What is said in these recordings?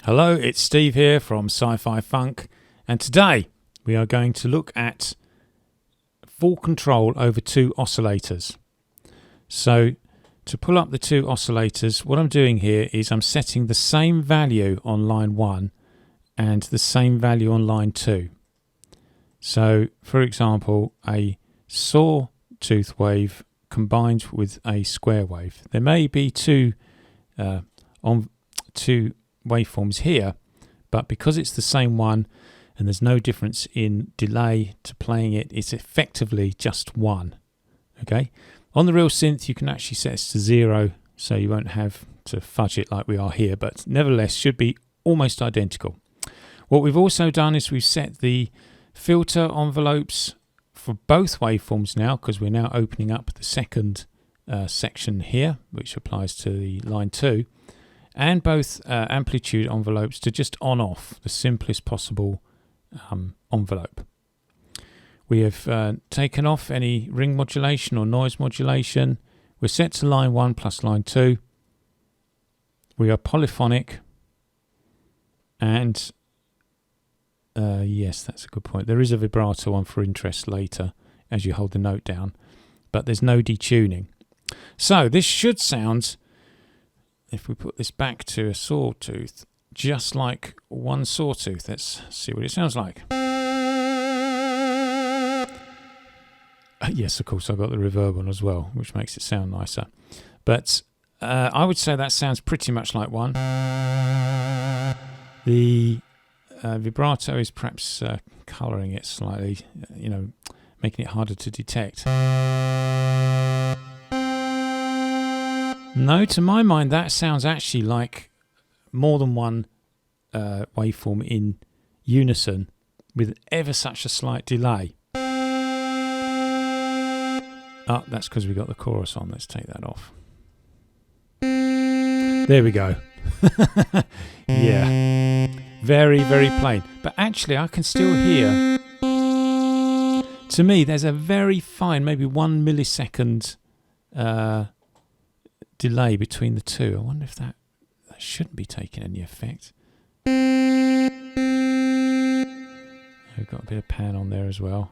Hello, it's Steve here from Sci-Fi Funk, and today we are going to look at full control over two oscillators. So to pull up the two oscillators, what I'm doing here is I'm setting the same value on line 1 and the same value on line 2. So for example, a sawtooth wave combined with a square wave. There may be two waveforms here, but because it's the same one and there's no difference in delay to playing it, it's effectively just one. Okay, on the real synth you can actually set this to 0, so you won't have to fudge it like we are here, but nevertheless should be almost identical. What we've also done is we've set the filter envelopes for both waveforms now, because we're now opening up the second section here, which applies to the line 2, and both amplitude envelopes to just on-off, the simplest possible envelope. We have taken off any ring modulation or noise modulation. We're set to line 1 plus line 2. We are polyphonic, and yes, that's a good point. There is a vibrato one for interest later as you hold the note down, but there's no detuning. So this should sound, if we put this back to a sawtooth, just like one sawtooth. Let's see what it sounds like. Yes, of course, I've got the reverb on as well, which makes it sound nicer. But I would say that sounds pretty much like one. The vibrato is perhaps colouring it slightly, making it harder to detect. No, to my mind, that sounds actually like more than one waveform in unison with ever such a slight delay. Oh, that's because we got the chorus on. Let's take that off. There we go. Yeah. Very, very plain. But actually, I can still hear, to me, there's a very fine, maybe 1 millisecond delay between the two. I wonder if that shouldn't be taking any effect. We've got a bit of pan on there as well.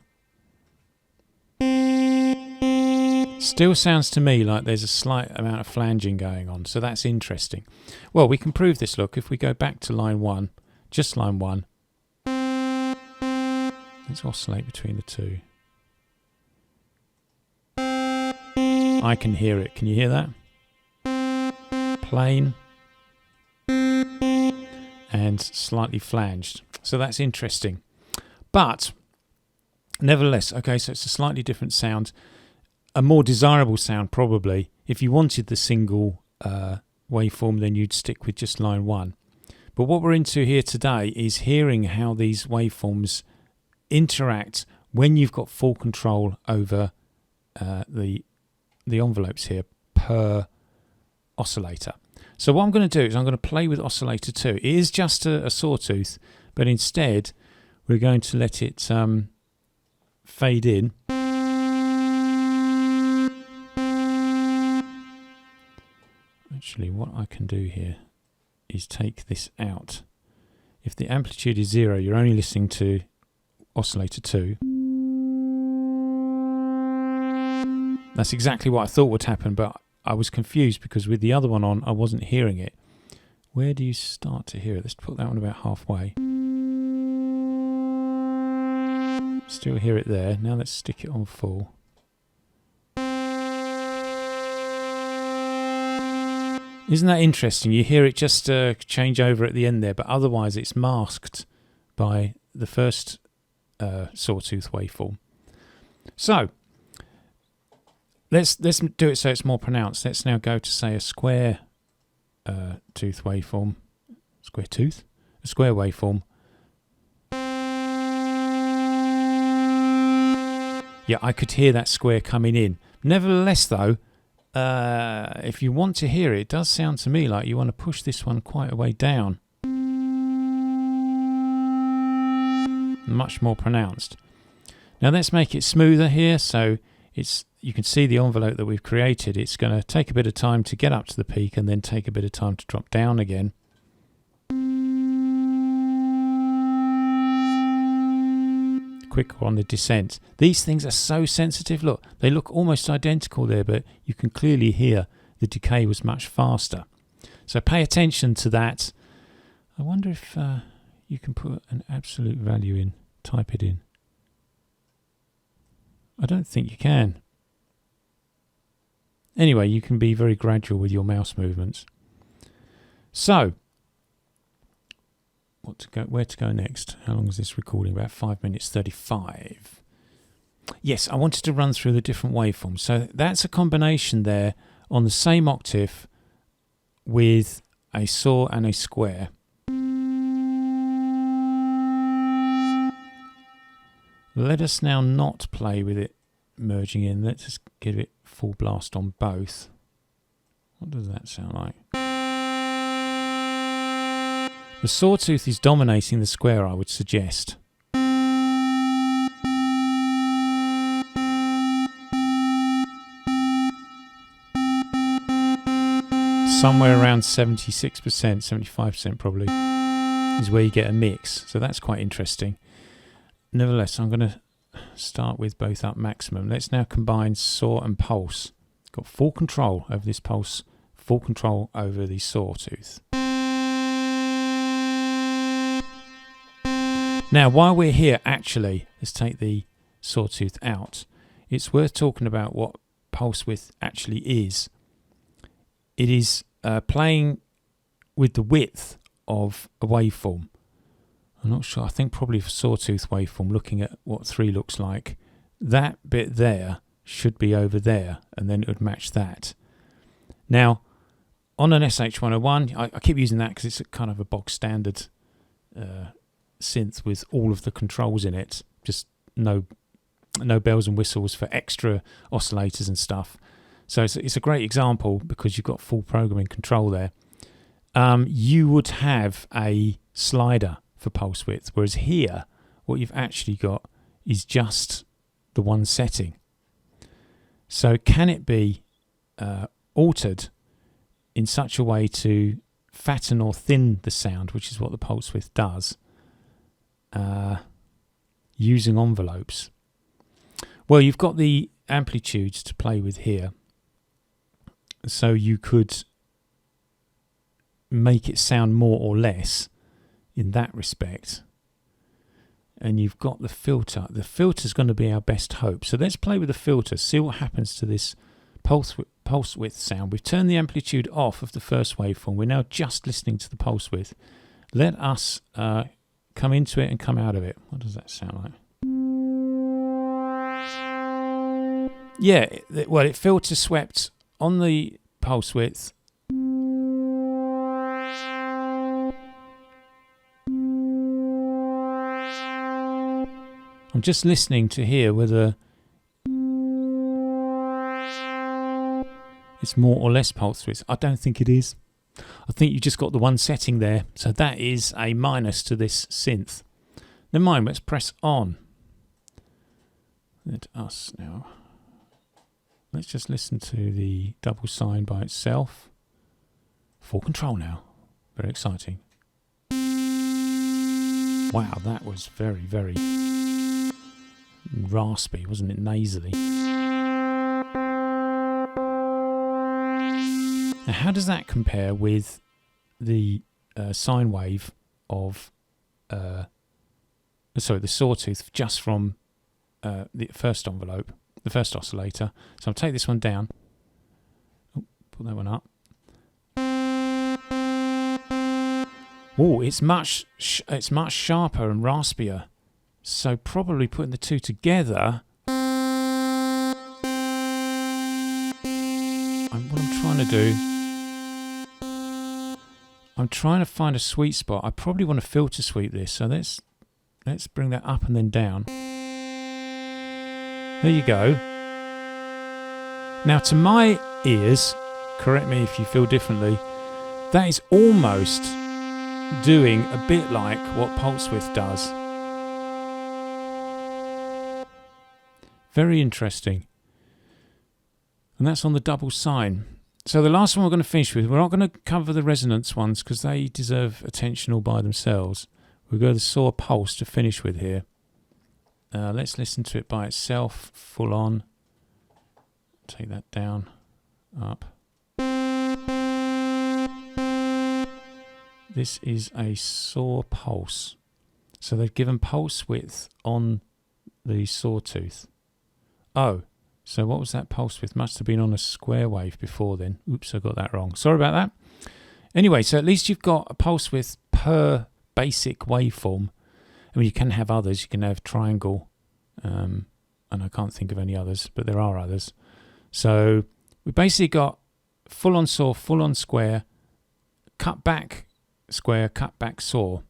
Still sounds to me like there's a slight amount of flanging going on, so that's interesting. Well, we can prove this, look, if we go back to line 1, just line 1. Let's oscillate between the two. I can hear it. Can you hear that? Plain and slightly flanged. So that's interesting. But nevertheless, okay, so it's a slightly different sound. A more desirable sound probably. If you wanted the single waveform, then you'd stick with just line 1. But what we're into here today is hearing how these waveforms interact when you've got full control over the envelopes here per oscillator. So what I'm going to do is I'm going to play with oscillator 2. It is just a sawtooth, but instead we're going to let it fade in. Actually, what I can do here is take this out. If the amplitude is 0, you're only listening to oscillator 2. That's exactly what I thought would happen, but I was confused because with the other one on, I wasn't hearing it. Where do you start to hear it? Let's put that one about halfway. Still hear it there. Now let's stick it on full. Isn't that interesting? You hear it just change over at the end there, but otherwise it's masked by the first sawtooth waveform. So let's do it so it's more pronounced. Let's now go to, say, a square tooth waveform. A square waveform. Yeah, I could hear that square coming in. Nevertheless, though, if you want to hear it, it does sound to me like you want to push this one quite a way down. Much more pronounced. Now let's make it smoother here, so you can see the envelope that we've created. It's going to take a bit of time to get up to the peak and then take a bit of time to drop down again. quicker on the descent. These things are so sensitive. Look, they look almost identical there, but you can clearly hear the decay was much faster. So pay attention to that. I wonder if you can put an absolute value in, type it in. I don't think you can. Anyway, you can be very gradual with your mouse movements. So, where to go next? How long is this recording? About 5 minutes 35. Yes, I wanted to run through the different waveforms. So that's a combination there on the same octave with a saw and a square. Let us now not play with it merging in. Let's just give it full blast on both. What does that sound like? The sawtooth is dominating the square, I would suggest. Somewhere around 76%, 75% probably, is where you get a mix. So that's quite interesting. Nevertheless, I'm going to start with both up maximum. Let's now combine saw and pulse. Got full control over this pulse, full control over the sawtooth. Now, while we're here, actually, let's take the sawtooth out. It's worth talking about what pulse width actually is. It is playing with the width of a waveform. I'm not sure, I think probably for sawtooth waveform, looking at what 3 looks like, that bit there should be over there, and then it would match that. Now, on an SH101, I keep using that because it's a kind of a bog standard synth with all of the controls in it, just no bells and whistles for extra oscillators and stuff. So it's a great example because you've got full programming control there. You would have a slider for pulse width, whereas here what you've actually got is just the one setting. So can it be altered in such a way to fatten or thin the sound, which is what the pulse width does, using envelopes? Well, you've got the amplitudes to play with here, so you could make it sound more or less in that respect. And you've got the filter. The filter's going to be our best hope. So let's play with the filter, see what happens to this pulse width sound. We've turned the amplitude off of the first waveform. We're now just listening to the pulse width. Let us come into it and come out of it. What does that sound like? Yeah, well, it filter swept on the pulse width. I'm just listening to hear whether it's more or less pulse width. I don't think it is. I think you just got the one setting there. So that is a minus to this synth. Never mind, let's press on. Let us now. Let's just listen to the double sine by itself. Full control now. Very exciting. Wow, that was very, very raspy, wasn't it? Nasally. Now, how does that compare with the sine wave of the sawtooth just from the first envelope, the first oscillator? So I'll take this one down. Oh, put that one up. Oh, it's much sharper and raspier. So probably putting the two together, what I'm trying to do, I'm trying to find a sweet spot. I probably want to filter sweep this. So let's bring that up and then down. There you go. Now to my ears, correct me if you feel differently, that is almost doing a bit like what pulse width does. Very interesting. And that's on the double sine. So the last one we're going to finish with, we're not going to cover the resonance ones because they deserve attention all by themselves. We'll go to the saw pulse to finish with here. Let's listen to it by itself, full on. Take that down, up. This is a saw pulse. So they've given pulse width on the sawtooth. Oh, so what was that pulse width? Must have been on a square wave before then. Oops, I got that wrong. Sorry about that. Anyway, so at least you've got a pulse width per basic waveform. I mean, you can have others. You can have triangle, and I can't think of any others, but there are others. So we basically got full on saw, full on square, cut back square, cut back saw.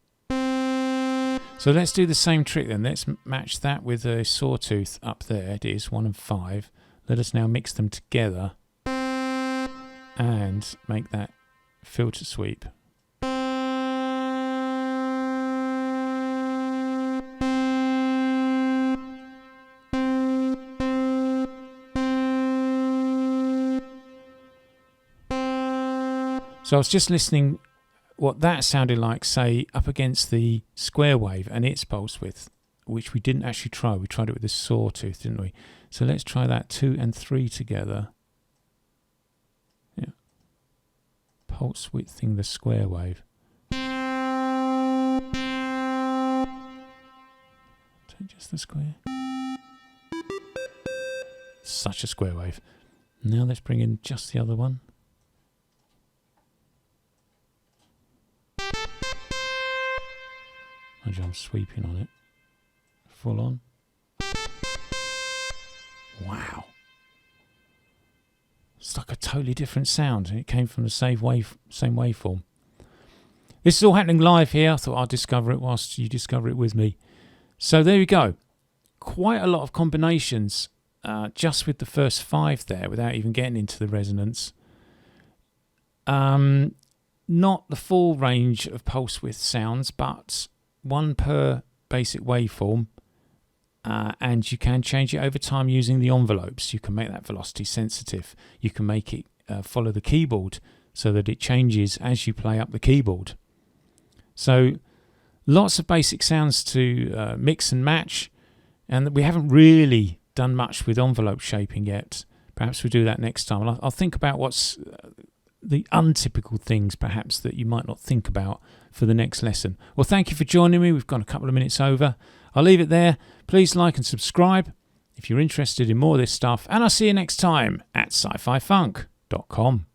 So let's do the same trick then. Let's match that with a sawtooth up there. It is 1 and 5. Let us now mix them together and make that filter sweep. So I was just listening what that sounded like, say, up against the square wave and its pulse width, which we didn't actually try. We tried it with the sawtooth, didn't we? So let's try that 2 and 3 together. Yeah. Pulse widthing the square wave. Take just the square. Such a square wave. Now let's bring in just the other one. I'm sweeping on it. Full on. Wow. It's like a totally different sound. It came from the same waveform. This is all happening live here. I thought I'd discover it whilst you discover it with me. So there you go. Quite a lot of combinations just with the first 5 there without even getting into the resonance. Not the full range of pulse width sounds, but 1 per basic waveform, and you can change it over time using the envelopes. You can make that velocity sensitive. You can make it follow the keyboard so that it changes as you play up the keyboard. So lots of basic sounds to mix and match, and we haven't really done much with envelope shaping yet. Perhaps we'll do that next time. I'll think about what's the untypical things perhaps that you might not think about for the next lesson. Well, thank you for joining me. We've gone a couple of minutes over. I'll leave it there. Please like and subscribe if you're interested in more of this stuff, and I'll see you next time at sci-fifunk.com.